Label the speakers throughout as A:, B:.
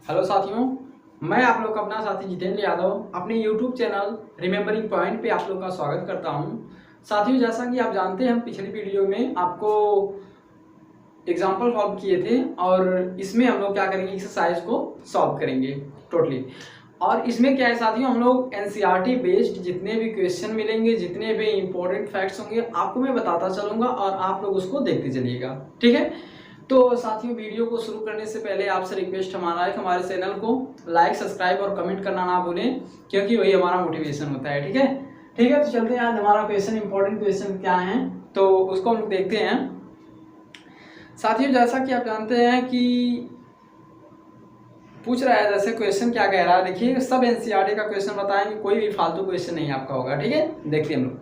A: Hello साथियों, मैं आप लोग का अपना साथी जितेंद्र यादव अपने यूट्यूब चैनल रिमेंबरिंग पॉइंट पे आप लोग का स्वागत करता हूं। साथियों, जैसा कि आप जानते हैं हम पिछली वीडियो में आपको एग्जाम्पल सॉल्व किए थे और इसमें हम लोग क्या करेंगे, एक्सरसाइज को सॉल्व करेंगे टोटली। और इसमें क्या है साथियों, हम लोग एनसीईआरटी बेस्ड जितने भी क्वेश्चन मिलेंगे, जितने भी इंपॉर्टेंट फैक्ट्स होंगे आपको मैं बताता चलूंगा और आप लोग उसको देखते चलिएगा। ठीक है, तो साथियों वीडियो को शुरू करने से पहले आपसे रिक्वेस्ट हमारा है कि हमारे चैनल को लाइक, सब्सक्राइब और कमेंट करना ना भूलें, क्योंकि वही हमारा मोटिवेशन होता है। ठीक है, ठीक है, तो चलते हैं। आज हमारा क्वेश्चन, इंपॉर्टेंट क्वेश्चन क्या है तो उसको हम लोग देखते हैं। साथियों, जैसा कि आप जानते हैं कि पूछ रहा है, जैसे क्वेश्चन क्या कह रहा है, देखिए सब एनसीईआरटी का क्वेश्चन बताएंगे, कोई भी फालतू क्वेश्चन नहीं आपका होगा। ठीक है, देखते हैं हम लोग।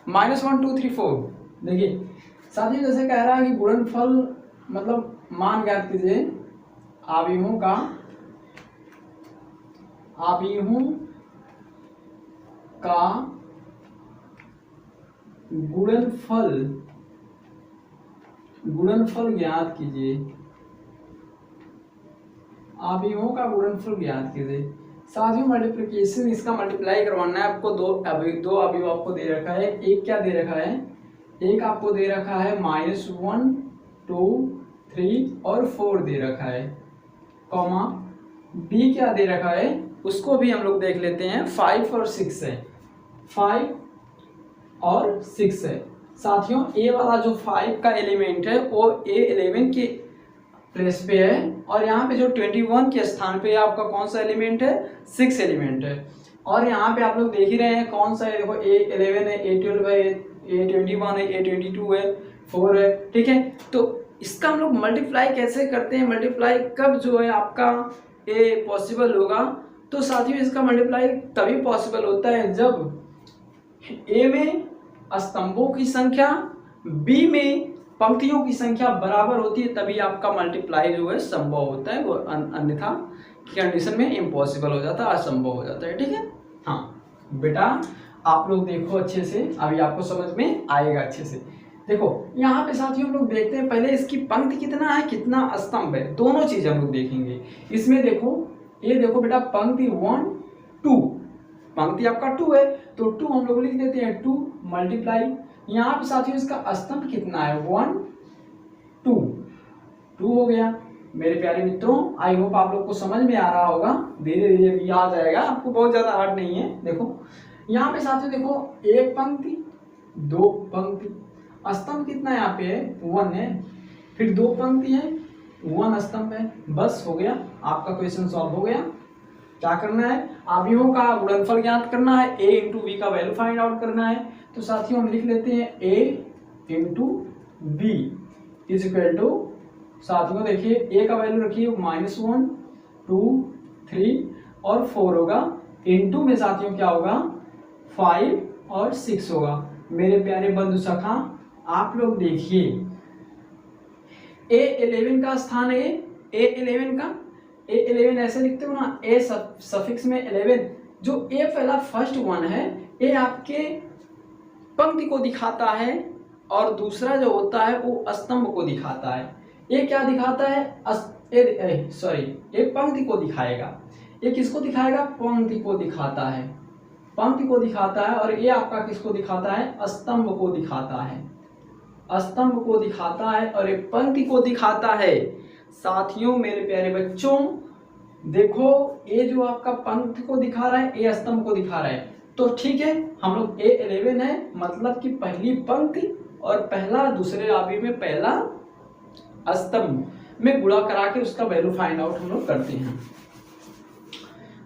A: -1 2 3 4। देखिए साथियों, जैसे कह रहा है कि गुणनफल मतलब मान ज्ञात कीजिए आव्यूहों का गुणनफल ज्ञात कीजिए। आव्यूहों का गुणनफल ज्ञात कीजिए। साथियों, मल्टीप्लिकेशन इसका मल्टीप्लाई करवाना है आपको। दो अवयव आपको दे रखा है। एक क्या दे रखा है, एक आपको दे रखा है -1 2 3 और 4 दे रखा है, कॉमा बी क्या दे रखा है उसको भी हम लोग देख लेते हैं। 5 और 6 है, 5 और 6 है। साथियों, ए वाला जो 5 का एलिमेंट है वो A11 के प्लेस पे है और यहाँ पे जो 21 के स्थान पे आपका कौन सा एलिमेंट है, 6 एलिमेंट है। और यहाँ पे आप लोग देख ही रहे हैं कौन सा है, देखो A11 है, A12 है, A21 है, A22 है, 4 है। ठीक है, तो इसका हम लोग मल्टीप्लाई कैसे करते हैं, मल्टीप्लाई कब जो है आपका ए पॉसिबल होगा, तो साथियों इसका मल्टीप्लाई तभी पॉसिबल होता है जब ए में स्तंभों की संख्या, बी में पंक्तियों की संख्या बराबर होती है, तभी आपका मल्टीप्लाई जो है संभव होता है। वो अन्यथा कंडीशन में इम्पॉसिबल हो जाता है, असंभव हो जाता है। ठीक है, हाँ बेटा आप लोग देखो अच्छे से, अभी आपको समझ में आएगा अच्छे से। देखो यहाँ पे साथियों हम लोग देखते हैं पहले इसकी पंक्ति कितना है, कितना स्तंभ है, दोनों चीज हम लोग देखेंगे। इसमें देखो, ये देखो बेटा पंक्ति 1 2, पंक्ति आपका 2 है तो 2 हम लोग लिख देते हैं, 2 मल्टीप्लाई यहाँ पे साथियों इसका स्तंभ कितना है, 1 2 2 हो गया। मेरे प्यारे मित्रों, आई होप आप लोग को समझ में आ रहा होगा, धीरे धीरे भी आ जाएगा आपको, बहुत ज्यादा हार्ड नहीं है। देखो यहाँ पे साथियों देखो, एक पंक्ति दो पंक्ति, स्तंभ कितना यहाँ पे है, 1 है, फिर दो पंक्ति है, 1 स्तंभ है, बस हो गया, आपका क्वेश्चन सॉल्व हो गया। क्या करना है, आव्यूहों का गुणनफल ज्ञात करना है, a इंटू बी का वैल्यू फाइंड आउट करना है। तो साथियों हम लिख लेते हैं a into b is equal to, साथियों देखिए a का वैल्यू रखिए -1 2 3 और 4 होगा, इंटू में साथियों क्या होगा 5 और 6 होगा। मेरे प्यारे बंधु सखा आप लोग देखिए, A11 का स्थान है, A11 का A11 ऐसे लिखते हो ना, A सफिक्स में 11, जो A पहला फर्स्ट 1 है, A आपके पंक्ति को दिखाता है और दूसरा जो होता है वो स्तंभ को दिखाता है। ये क्या दिखाता है, ये पंक्ति को दिखाएगा। ये किसको दिखाएगा, पंक्ति को दिखाता है, पंक्ति को दिखाता है। और ये आपका किसको दिखाता है, स्तंभ को दिखाता है, स्तंभ को दिखाता है और एक पंक्ति को दिखाता है। साथियों मेरे प्यारे बच्चों देखो, ये जो आपका पंक्ति को दिखा रहा है, ये स्तंभ को दिखा रहा है, तो ठीक है हम लोग A11 है मतलब कि पहली पंक्ति और पहला दूसरे आव्यूह में पहला स्तंभ में गुणा करा के उसका वैल्यू फाइंड आउट हम लोग करते हैं।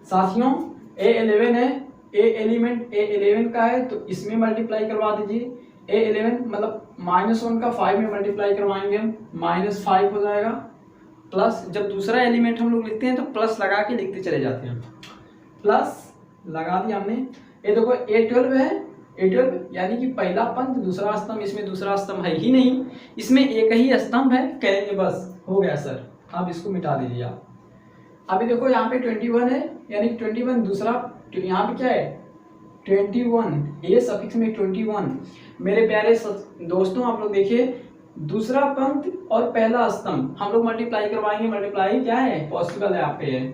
A: साथियों A11 है, A एलिमेंट A11 का है तो इसमें मल्टीप्लाई करवा दीजिए। A11 मतलब -1 का 5 में मल्टीप्लाई करवाएंगे हम, -5 हो जाएगा, प्लस जब दूसरा एलिमेंट हम लोग लिखते हैं तो प्लस लगा के लिखते चले जाते हैं, प्लस लगा दिया हमने। ये देखो A12 है, A12 यानी कि पहला पंक्त दूसरा स्तंभ, इसमें दूसरा स्तंभ है ही नहीं, इसमें एक ही स्तंभ है, कहेंगे बस हो गया सर, अब इसको मिटा दीजिए आप। अभी देखो यहाँ पे 21 है, यानी 21 दूसरा, यहाँ पे क्या है 21, ए सफिक्स में 21। मेरे प्यारे दोस्तों आप लोग देखिए, दूसरा पंक्ति और पहला स्तंभ हम लोग मल्टीप्लाई करवाएंगे। मल्टीप्लाई क्या है, पॉसिबल है, आप पे है,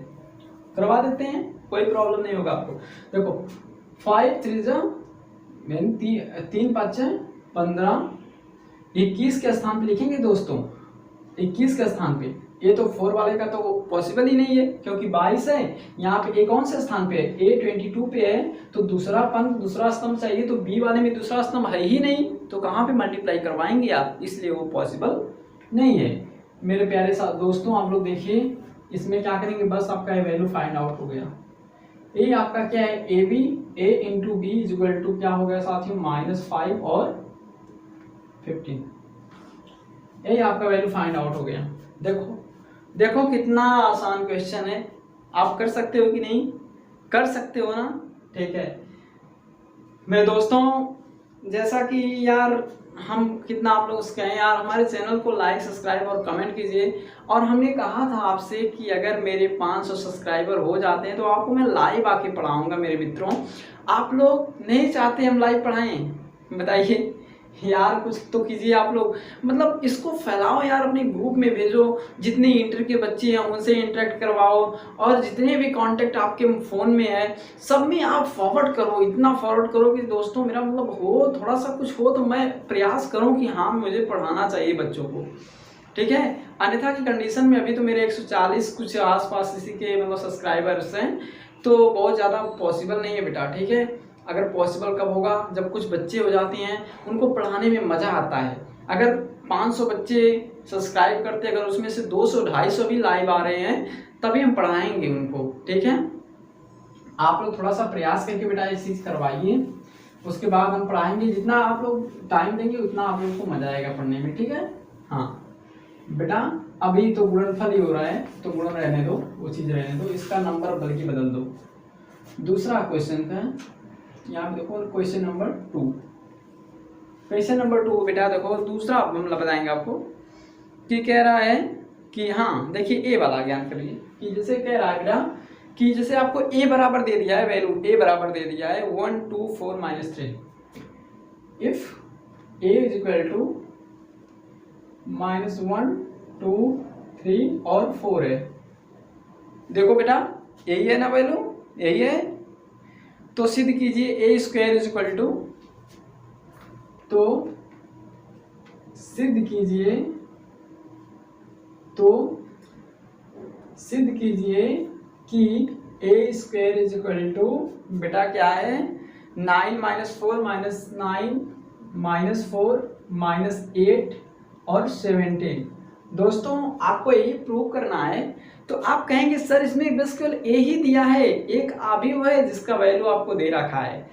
A: करवा देते हैं, कोई प्रॉब्लम नहीं होगा आपको। देखो 5 3 3 5 15, 21 के स्थान पे लिखेंगे दोस्तों, 21 के स्थान पे। ये तो 4 वाले का तो पॉसिबल ही नहीं है क्योंकि 22 है, यहाँ पे ए कौन से स्थान पे है, ए 22 पे है, तो दूसरा पंक्ति दूसरा स्तंभ चाहिए, तो बी वाले में दूसरा स्तंभ है ही नहीं, तो कहाँ पे मल्टीप्लाई करवाएंगे आप, इसलिए वो पॉसिबल नहीं है। मेरे प्यारे दोस्तों आप लोग देखिए, इसमें क्या करेंगे, बस आपका ये वैल्यू फाइंड आउट हो गया। ये आपका क्या है, a b, a into b is equal to क्या हो गया साथियों, -5 और 15। ये आपका वैल्यू फाइंड आउट हो गया। देखो देखो कितना आसान क्वेश्चन है, आप कर सकते हो कि नहीं, कर सकते हो ना, ठीक है। मेरे दोस्तों जैसा कि यार हम कितना आप लोग कहें यार, हमारे चैनल को लाइक सब्सक्राइब और कमेंट कीजिए। और हमने कहा था आपसे कि अगर मेरे 500 सब्सक्राइबर हो जाते हैं तो आपको मैं लाइव आके पढ़ाऊंगा। मेरे मित्रों आप लोग नहीं चाहते हम लाइव पढ़ाएं, बताइए यार, कुछ तो कीजिए आप लोग, मतलब इसको फैलाओ यार, अपने ग्रुप में भेजो, जितने इंटर के बच्चे हैं उनसे इंटरेक्ट करवाओ, और जितने भी कांटेक्ट आपके फ़ोन में है सब में आप फॉरवर्ड करो, इतना फॉरवर्ड करो कि दोस्तों मेरा मतलब हो, थोड़ा सा कुछ हो तो मैं प्रयास करूं कि हाँ मुझे पढ़ाना चाहिए बच्चों को, ठीक है। अन्यथा की कंडीशन में अभी तो मेरे 140 कुछ आसपास इसी के मतलब सब्सक्राइबर्स हैं, तो बहुत ज़्यादा पॉसिबल नहीं है बेटा, ठीक है। अगर पॉसिबल कब होगा, जब कुछ बच्चे हो जाते हैं, उनको पढ़ाने में मज़ा आता है। अगर 500 बच्चे सब्सक्राइब करते, अगर उसमें से 200-250 भी लाइव आ रहे हैं, तभी हम पढ़ाएंगे उनको, ठीक है। आप लोग थोड़ा सा प्रयास करके बेटा ये चीज़ करवाइए, उसके बाद हम पढ़ाएंगे। जितना आप लोग टाइम देंगे उतना आप लोग को मज़ा आएगा पढ़ने में, ठीक है। हाँ बेटा अभी तो गुणनफल ही हो रहा है, तो गुणन रहने दो, वो चीज़ रहने दो, इसका नंबर बल्कि बदल दो। दूसरा क्वेश्चन का यहाँ पे देखो, क्वेश्चन नंबर 2। क्वेश्चन नंबर 2 बेटा देखो, दूसरा मतलब बताएंगे आपको कि कह रहा है कि हाँ देखिए ए वाला ज्ञान करिए, कि जैसे कह रहा है बेटा कि जैसे आपको ए बराबर दे दिया है, वैल्यू ए बराबर दे दिया है 1 2 4 -3, if a is equal to -1 2 3 और 4 है। देखो बेटा यही है ना वैल्यू, यही है, तो सिद्ध कीजिए ए स्क्वायर इज इक्वल टू, तो सिद्ध कीजिए, तो सिद्ध कीजिए कि ए स्क्वायर इज इक्वल टू बेटा क्या है, 9 -4 -9 -4 -8 और 17। दोस्तों आपको यही प्रूव करना है, तो आप कहेंगे सर इसमें बस केवल ए ही दिया है, एक अवयव है जिसका वैल्यू आपको दे रखा है,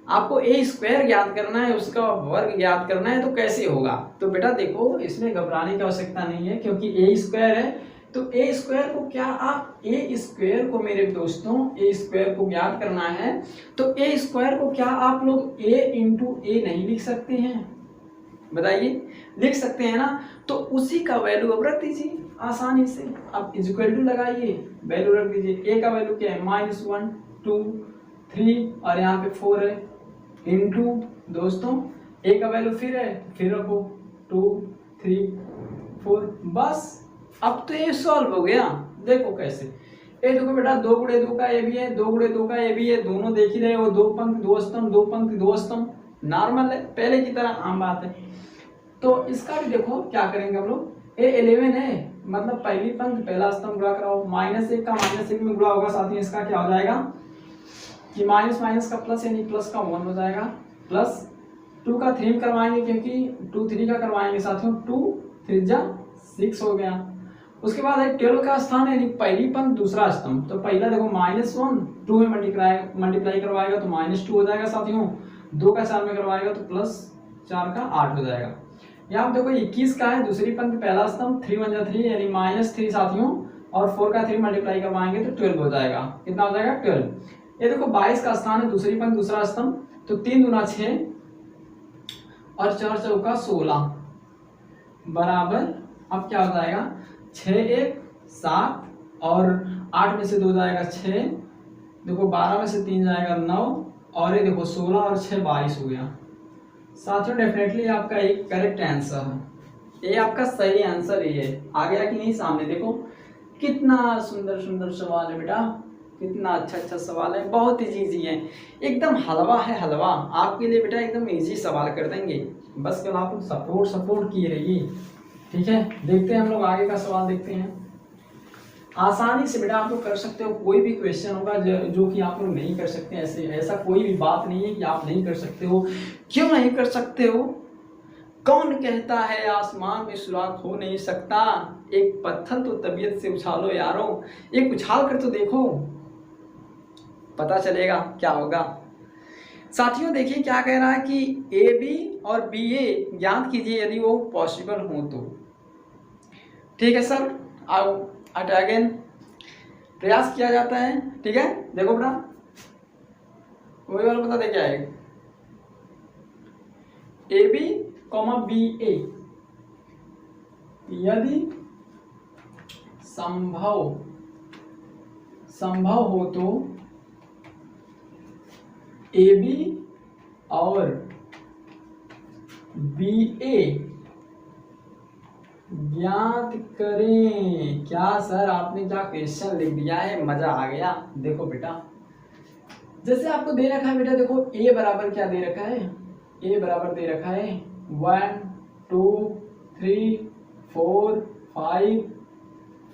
A: आपको ए स्क्वायर ज्ञात करना है, उसका वर्ग ज्ञात करना है, तो कैसे होगा। तो बेटा देखो इसमें घबराने की आवश्यकता नहीं है, क्योंकि ए स्क्वायर है, तो ए स्क्वायर को क्या आप ए स्क्वायर को मेरे दोस्तों ए स्क्वायर को ज्ञात करना है, तो ए स्क्वायर को क्या आप लोग ए इंटू ए नहीं लिख सकते हैं, बताइए, लिख सकते हैं ना। तो उसी का वैल्यू अब रख दीजिए आसानी से, आप इज इक्वल टू लगाइए, वैल्यू रख दीजिए। ए का वैल्यू क्या है, -1 2 3 और यहाँ पे 4 है, इंटू दोस्तों ए का वैल्यू फिर है, फिर रखो 2 3 4, बस अब तो ये सॉल्व हो गया। देखो कैसे, ए देखो बेटा 2 × 2 का ए भी है, 2 × 2 का ए भी है, दोनों देख ही रहे हो, 2 पंक्ति 2 स्तंभ, 2 पंक्ति 2 स्तंभ, नॉर्मल है, पहले की तरह आम बात है। तो इसका भी देखो क्या करेंगे हम लोग, ए 11 है, मतलब पहली पंक्ति पहला स्तंभ गुणा कराओ, -1 का -1 में गुणा होगा, साथ ही इसका क्या हो जाएगा कि माइनस माइनस का प्लस, यानी प्लस का 1 हो जाएगा, प्लस 2 का 3 करवाएंगे, क्योंकि 2 3 का करवाएंगे साथियों, 2 3 जा 6 हो गया। उसके बाद है 12 का स्थान, यानी पहली पंक्ति दूसरा स्तंभ, तो पहला देखो -1 2 में मल्टीप्लाई करवाएगा तो -2 हो जाएगा साथियों, 2 का 4 में करवाएगा तो +4 का 8 हो जाएगा। यहाँ देखो 21 का है, दूसरी पंक्ति पहला स्तंभ, 3 1 जा 3 यानी -3 साथियों, और 4 का 3 मल्टीप्लाई करवाएंगे तो 12 हो जाएगा। कितना हो जाएगा 12। ये देखो 22 का स्थान है, दूसरी पंक्ति दूसरा स्तंभ, तो 3 दूना 6 और 4 चौका 16 बराबर, अब क्या हो जाएगा 6 1 7 और 8 में से 2 जाएगा 6, देखो 12 में से 3 जाएगा 9, और ये देखो 16 और 6 22 हो गया। साथियों डेफिनेटली आपका एक करेक्ट आंसर है। ये आपका सही आंसर ये है। आ गया कि नहीं सामने? देखो कितना सुंदर सुंदर सवाल है बेटा, कितना अच्छा अच्छा सवाल है, बहुत ही इजी है, एकदम हलवा है हलवा आपके लिए बेटा, एकदम इजी सवाल कर देंगे, बस केवल आप सपोर्ट किए रहिए। ठीक है, देखते हैं हम लोग आगे का सवाल देखते हैं। आसानी से बेटा आप लोग कर सकते हो, कोई भी क्वेश्चन होगा जो कि आप लोग नहीं कर सकते, ऐसा कोई भी बात नहीं है कि आप नहीं कर सकते हो। क्यों नहीं कर सकते हो? कौन कहता है आसमान में सुराख हो नहीं सकता? एक पत्थर तो तबीयत से उछालो यारो, एक उछाल कर तो देखो, पता चलेगा क्या होगा। साथियों देखिए क्या कह रहा है कि ए बी और बी ए ज्ञात कीजिए यदि वो पॉसिबल हो तो। ठीक है सर, आओ अगेन प्रयास किया जाता है। ठीक है, देखो बेटा वही वाला बता दे क्या है, ए बी कॉमा बी ए यदि संभव हो तो ए बी और बी ए ज्ञात करें। क्या सर आपने क्या क्वेश्चन लिख दिया है, मजा आ गया। देखो बेटा जैसे आपको दे रखा है बेटा, देखो ए बराबर क्या दे रखा है, ए बराबर दे रखा है 1 2 3 4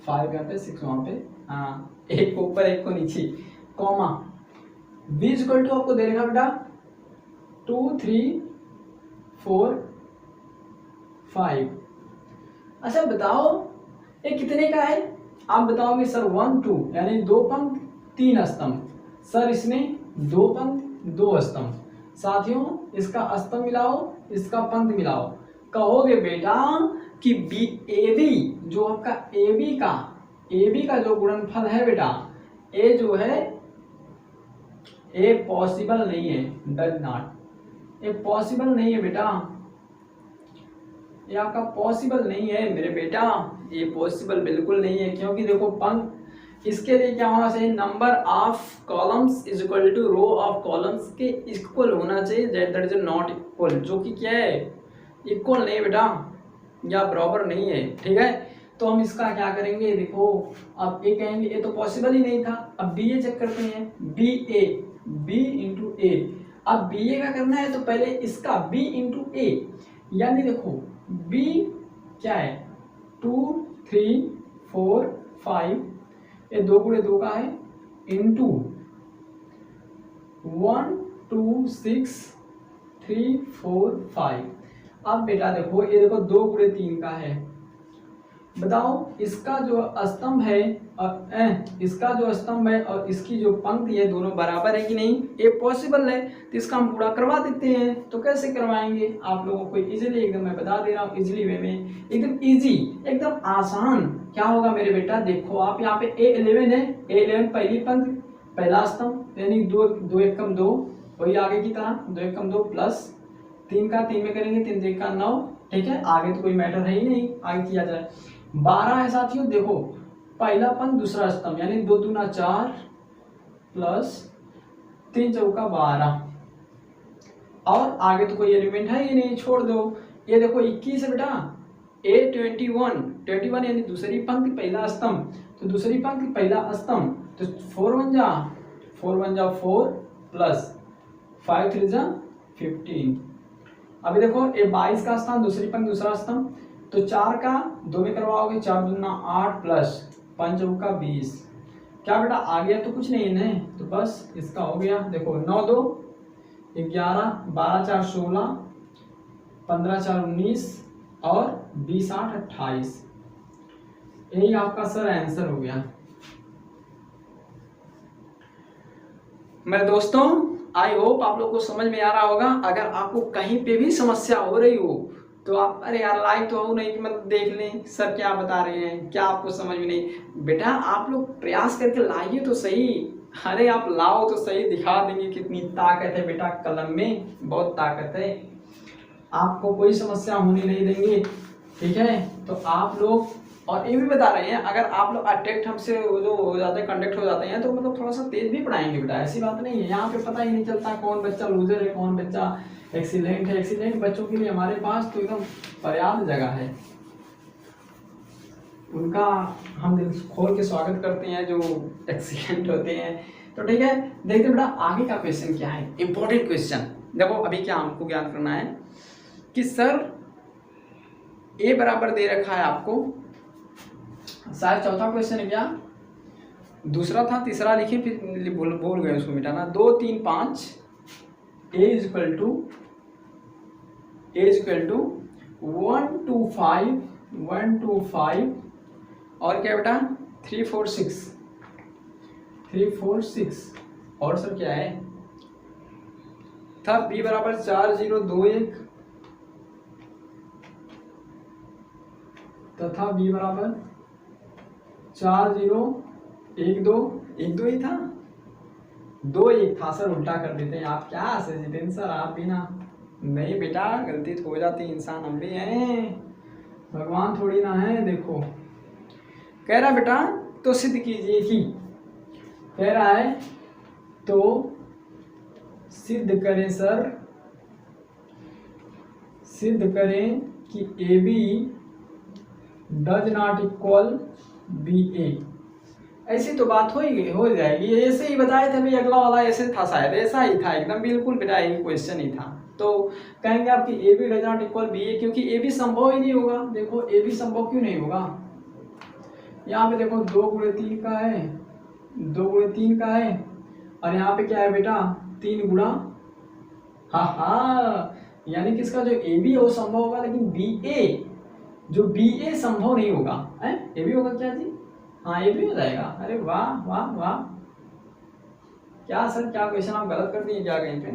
A: 5 यहाँ पे 6 वहां पे, हाँ एक को ऊपर एक को नीचे, कॉमा बी इक्वल टू आपको दे रखा बेटा 2 3 4 5। अच्छा बताओ ये कितने का है? आप बताओगे सर 1 2 यानी 2 पंक्ति 3 स्तंभ, सर इसमें 2 पंक्ति 2 स्तंभ। साथियों इसका स्तंभ मिलाओ, इसका पंक्ति मिलाओ, कहोगे बेटा कि बी ए बी जो आपका ए बी का जो गुणनफल है बेटा, ए जो है ए पॉसिबल नहीं है, डज नॉट, ये पॉसिबल नहीं है बेटा, ये आपका पॉसिबल नहीं है मेरे बेटा, ये पॉसिबल बिल्कुल नहीं है। क्योंकि देखो पंक्ति, इसके लिए क्या होना चाहिए, number of columns is equal to row of columns के इक्वल होना चाहिए, दैट इज नॉट इक्वल, जो कि क्या है इक्वल नहीं बेटा, या बराबर नहीं है। ठीक है, तो हम इसका क्या करेंगे, देखो अब ये कहेंगे ये तो पॉसिबल ही नहीं था, अब बी ए चेक करते हैं, बी इंटू ए। अब बी ए का करना है तो पहले इसका बी इंटू ए, यानी देखो बी क्या है 2 3 4 5, ये 2 गुणे 2 का है, इंटू 1 2 6 3 4 5। अब बेटा देखो ये देखो 2 गुणे 3 का है, बताओ इसका जो स्तंभ है और इसका जो स्तंभ है और इसकी जो पंक्ति है दोनों बराबर है कि नहीं, ये पॉसिबल है, तो इसका हम पूरा करवा देते हैं। तो कैसे करवाएंगे आप लोगों को इजीली एकदम मैं बता दे रहा हूँ, इजीली वे में, एकदम इजी एकदम आसान। क्या होगा मेरे बेटा, देखो आप यहाँ पे A11 है, A11 पहली पंक्ति पहला स्तंभ, यानी 2 एकम 2, वही आगे की तरह 2 एकम 2 प्लस 3 का 3 में करेंगे 3 3 का 9। ठीक है, आगे तो कोई मैटर है ही नहीं, आगे किया जाए। 12 है साथियों, देखो पहला पंक्ति दूसरा स्तंभ, यानी 2 दूना 4 प्लस 3 चौका 12, और आगे तो कोई एलिमेंट है ही नहीं, छोड़ दो। ये देखो 21 है बेटा, A21 यानी दूसरी पंक्ति पहला स्तंभ, तो दूसरी पंक्ति पहला स्तंभ, तो 4 1 जा 4 प्लस 5 3 जा 15। अभी देखो ये 22 का स्थान दूसरी पंक्ति दूसरा स्तंभ, तो 4 का 2 में करवाओगे, 4 दूना 8 प्लस 5 चौका 20। क्या बेटा आ गया, तो कुछ नहीं है, तो बस इसका हो गया। देखो 9 2 11 12 4 16 15 4 19 और 20 8 28, यही आपका सर आंसर हो गया। मेरे दोस्तों आई होप आप लोग को समझ में आ रहा होगा। अगर आपको कहीं पे भी समस्या हो रही हो तो आप अरे यार लाइव तो हो नहीं कि मतलब देख लें सर क्या बता रहे हैं, क्या आपको समझ में नहीं, बेटा आप लोग प्रयास करके लाइए तो सही, अरे आप लाओ तो सही, दिखा देंगे कितनी ताकत है बेटा, कलम में बहुत ताकत है, आपको कोई समस्या होने नहीं देंगे। ठीक है, तो आप लोग, और ये भी बता रहे हैं अगर आप लोग अटेक्ट हमसे जो हो जाते हैं कंडक्ट हो जाते हैं तो मतलब थोड़ा सा तेज भी पढ़ाएंगे बेटा, ऐसी बात नहीं है। यहाँ पे पता ही नहीं चलता कौन बच्चा लूजर है कौन बच्चा एक्सीलेंट है। एक्सीलेंट बच्चों के लिए हमारे पास तो एकदम पर्याप्त जगह है। उनका हम दिल खोल के स्वागत करते हैं जो एक्सीलेंट होते हैं। तो ठीक है, देखते हैं बेटा आगे का क्वेश्चन क्या है, इंपॉर्टेंट क्वेश्चन। देखो अभी क्या हमको ज्ञात करना है कि सर ए बराबर दे रखा है आपको, शायद चौथा क्वेश्चन है क्या, दूसरा था, तीसरा लिखे फिर बोल गए उसको मिटाना। 2 3 5 ए इज इक्वल टू 1 2 5 और क्या बेटा 3 4 6 और सर क्या है था बी बराबर 4 0 2 1 तथा बी बराबर 4 0 1 2 ही था, 2 1 था सर, उल्टा कर देते हैं आप। क्या सर जितेंद्र सर आप भी ना, नहीं बेटा गलती तो हो जाती है, इंसान हम भी हैं, भगवान थोड़ी ना है। देखो कह रहा बेटा तो सिद्ध कीजिए कि, कह रहा है तो सिद्ध करें सर, सिद्ध करें कि A B does not equal B A. ऐसी तो बात हो जाएगी, ऐसे ही बताए थे भाई, अगला वाला ऐसे था, शायद ऐसा ही था एकदम बिल्कुल बेटा, यही क्वेश्चन ही था। तो कहेंगे आपकी A B does not equal B A, क्योंकि ए बी संभव ही नहीं होगा। देखो ए बी संभव क्यों नहीं होगा, यहाँ पे देखो 2 गुणे 3 का है, 2 गुणे 3 का है, और यहाँ पे क्या है बेटा 3 गुणा, हाँ यानी कि इसका जो ए बी है वो संभव होगा, लेकिन बी ए जो बी ए संभव नहीं होगा है। ए बी होगा क्या जी, हाँ ए बी हो जाएगा। अरे वाह वाह वाह, क्या सर क्या क्वेश्चन आप गलत कर दिए क्या कहीं पे,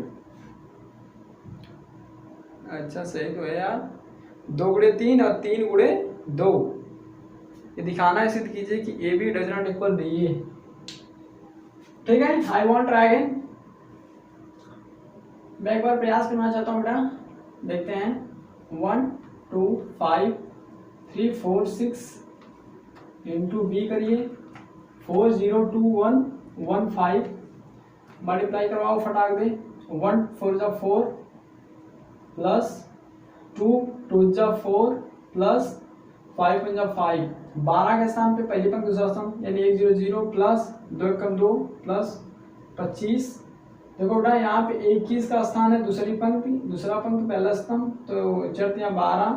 A: अच्छा सही तो है यार। 2 गुणे 3 और 3 गुणे 2, ये दिखाना है, सिद्ध कीजिए कि A B does not equal B A. ठीक है, आई वांट ट्राई अगेन, मैं एक बार प्रयास करना चाहता हूँ बेटा, देखते हैं 1 2 5 3 4 6 इंटू बी करिए 4 0 2 1 1 5, मल्टीप्लाई करवाओ फटाक दे, 1 4 जा 4 प्लस 2 2 जा 4 प्लस 5 5 जा 5, 12 के स्थान पे पहली पंक्ति दूसरा स्तंभ, यानी 1 0 0 प्लस 2 1 2 प्लस 25। देखो बेटा यहाँ पे 21 का स्थान है दूसरी पंक्ति, दूसरा पंक्ति पहला स्तंभ, तो चढ़ते हैं 12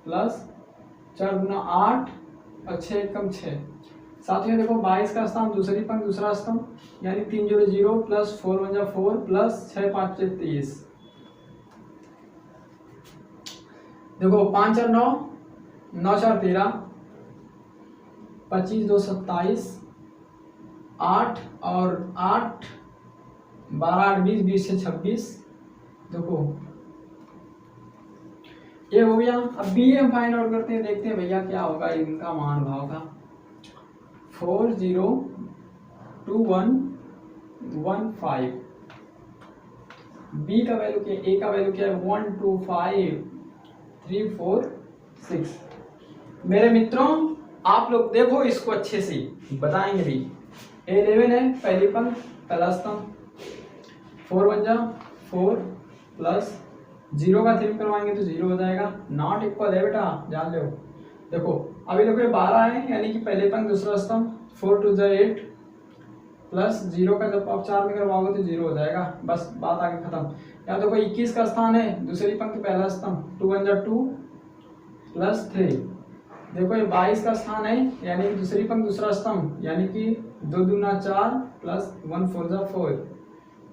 A: प्लस 4 गुना 8 और 6 एकम 6। साथियों देखो 22 का स्थान दूसरी पंक्ति दूसरा स्तंभ, यानी 3 0 0 प्लस 4 1 जा 4 प्लस 6 5 23। देखो 5 4 9 9 4 13 25 2 27 8 और 8 12 8 20 20 से 26। देखो ये हो गया। अब बी एम फाइंड आउट करते हैं, देखते हैं भैया क्या होगा इनका मान भाव का। 4 0 2 1 1 5, बी का वैल्यू क्या, ए का वैल्यू क्या है 1 2 5 3 4 6। मेरे मित्रों आप लोग देखो इसको अच्छे से बताएंगे भी। 11 है पहली पंक्ति पहला स्तंभ, 4 1 जा 4 प्लस 0 का 3 करवाएंगे तो 0 हो जाएगा, नॉट इक्वल है बेटा जान लो। देखो अभी देखो ये 12 है, यानी कि पहले पंक्ति दूसरा स्तंभ, 4 2 जा 8 प्लस 0 का जब आप 4 में करवाओगे तो 0 हो जाएगा, बस बात आगे खत्म। यहाँ देखो 21 का स्थान है दूसरी पंक्ति पहला स्तंभ, 2 1 जा 2 प्लस 3। देखो ये 22 का स्थान है, यानी कि दूसरी पंक्ति दूसरा स्तंभ, यानी कि 2 दूना 4 प्लस 1 4 जा 4।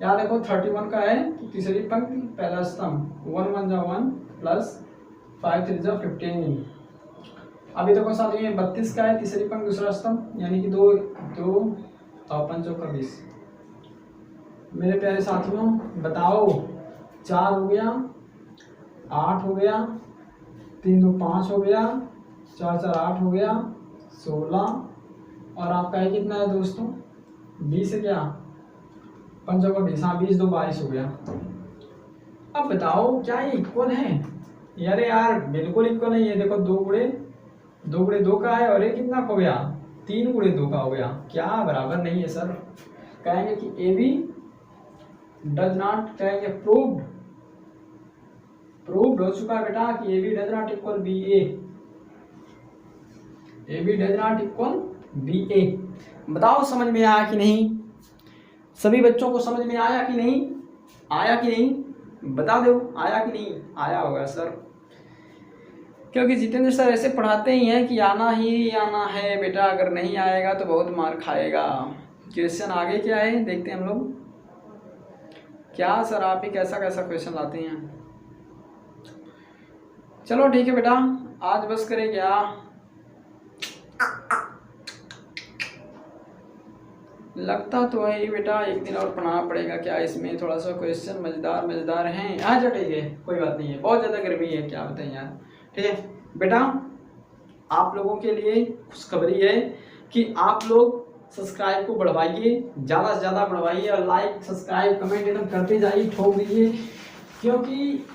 A: यहाँ देखो 31 का है तीसरी पंक्ति पहला स्तंभ, 1 1 जा 1 प्लस 5 3 जा 15। अभी देखो साथियों ये 32 का है तीसरी पंक्ति दूसरा स्तंभ, यानी कि 2 2 और 5 का 20। मेरे प्यारे साथियों बताओ 4 हो गया, 8 हो गया, 3 2 5 हो गया, 4 4 8 हो गया, 16 और आपका है कितना है दोस्तों 20 है क्या, 5 का 20, हाँ 20 2 22 हो गया। अब बताओ क्या ये इक्वल है, यार यार बिल्कुल इक्वल नहीं है। देखो 2 गुणे 2 का है और ये कितना हो गया 3 गुणे 2 का हो गया, क्या बराबर नहीं है सर। कहेंगे कि ए बी डज नॉट, कहेंगे प्रूव्ड हो चुका है बेटा कि A B does not equal B A. A B does not equal B A. बताओ समझ में आया कि नहीं? सभी बच्चों को समझ में आया कि नहीं? आया कि नहीं? बता दो आया कि नहीं? आया होगा सर, क्योंकि जितेंद्र सर ऐसे पढ़ाते ही हैं कि आना ही आना है बेटा, अगर नहीं आएगा तो बहुत मार खाएगा। क्वेश्चन आगे क्या है देखते हैं हम लोग। क्या सर आप ही कैसा कैसा क्वेश्चन लाते हैं? चलो ठीक है बेटा, आज बस करें क्या? लगता तो है ही बेटा, एक दिन और पढ़ाना पड़ेगा। क्या इसमें थोड़ा सा क्वेश्चन मजेदार हैं? अच्छा ठीक है, कोई बात नहीं है, बहुत ज़्यादा गर्मी है क्या बताएं यार। ठीक है बेटा, आप लोगों के लिए खुशखबरी है कि आप लोग सब्सक्राइब को बढ़वाइए, ज़्यादा से ज़्यादा बढ़वाइए और लाइक सब्सक्राइब कमेंट एकदम करते जाइए, ठोक दीजिए। क्योंकि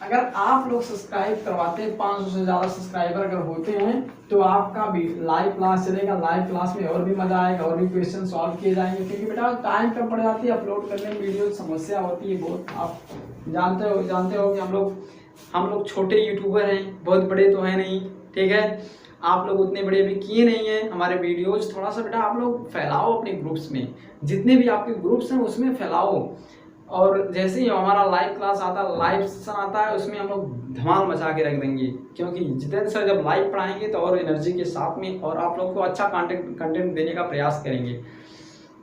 A: अगर आप लोग सब्सक्राइब करवाते हैं, 500 से ज़्यादा सब्सक्राइबर अगर होते हैं तो आपका भी लाइव क्लास चलेगा। लाइव क्लास में और भी मज़ा आएगा, और भी क्वेश्चन सॉल्व किए जाएंगे। क्योंकि बेटा टाइम कम पड़ जाती है, अपलोड करने में वीडियो समस्या होती है बहुत। आप जानते हो कि हम लोग छोटे यूट्यूबर हैं, बहुत बड़े तो हैं नहीं। ठीक है, आप लोग उतने बड़े अभी किए नहीं हैं हमारे वीडियोज। थोड़ा सा बेटा आप लोग फैलाओ अपने ग्रुप्स में, जितने भी आपके ग्रुप्स हैं उसमें फैलाओ। और जैसे ही हमारा लाइव क्लास आता है, लाइव सेशन आता है, उसमें हम लोग धमाल मचा के रख देंगे। क्योंकि जितेंद्र सर जब लाइव पढ़ाएंगे तो और एनर्जी के साथ में, और आप लोग को अच्छा कंटेंट देने का प्रयास करेंगे।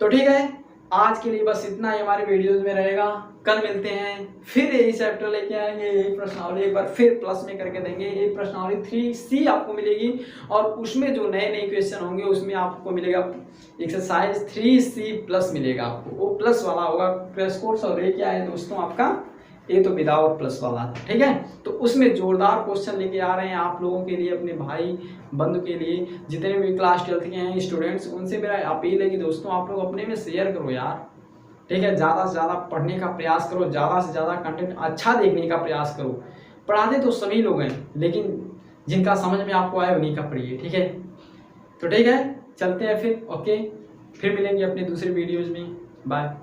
A: तो ठीक है, आज के लिए बस इतना ही हमारे वीडियोज में रहेगा। कल मिलते हैं, फिर यही चैप्टर लेके आएंगे, यही प्रश्नावली एक बार फिर प्लस में करके देंगे। ये प्रश्नावली 3C आपको मिलेगी, और उसमें जो नए नए क्वेश्चन होंगे उसमें आपको मिलेगा एक्सरसाइज 3C प्लस मिलेगा आपको। वो प्लस वाला होगा क्रैश कोर्स। और ये क्या है दोस्तों आपका, ये तो विदाउट प्लस वाला। ठीक है, तो उसमें जोरदार क्वेश्चन लेके आ रहे हैं आप लोगों के लिए, अपने भाई बंधु के लिए। जितने भी क्लास 12th के हैं स्टूडेंट्स, उनसे मेरा अपील है कि दोस्तों आप लोग अपने में शेयर करो यार। ठीक है, ज़्यादा से ज़्यादा पढ़ने का प्रयास करो, ज़्यादा से ज़्यादा कंटेंट अच्छा देखने का प्रयास करो। पढ़ाते तो सभी लोग हैं, लेकिन जिनका समझ में आपको आए उन्हीं का पढ़िए। ठीक है, तो ठीक है, चलते हैं फिर। ओके, फिर मिलेंगे अपने दूसरे वीडियोज़ में। बाय।